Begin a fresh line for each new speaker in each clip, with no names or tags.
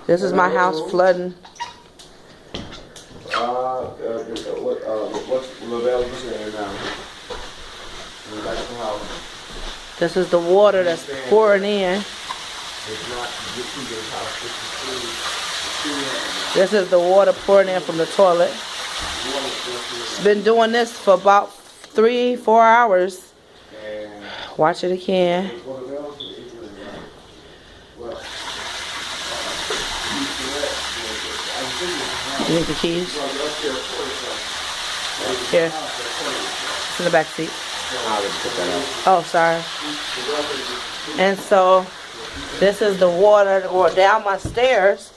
This is my house flooding.
What's Lavelle saying now? Back to the house.
This is the water that's pouring in.
It's not just this house.
This is the water pouring in from the toilet. It's been doing this for about 3-4 hours. Watch it again. You need the keys? Here. It's in the back seat. Oh, sorry. And so, this is the water going down my stairs.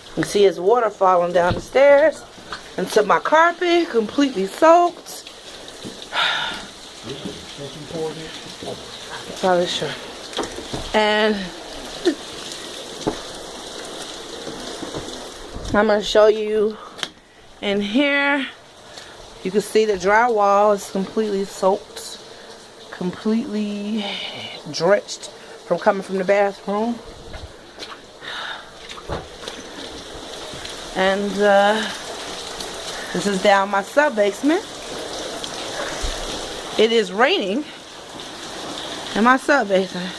You can see it's water falling down the stairs into my carpet, completely soaked. Probably sure. And I'm going to show you in here. You can see the drywall is completely soaked, completely drenched from coming from the bathroom. And this is down my sub-basement. It is raining in my sub-basement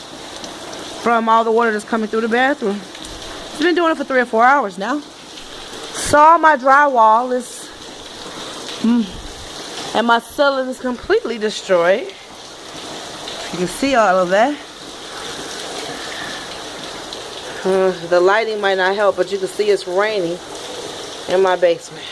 from all the water that's coming through the bathroom. It's been doing it for 3 or 4 hours now. So all my drywall is, and my ceiling is completely destroyed. You can see all of that. The lighting might not help, but you can see it's raining in my basement.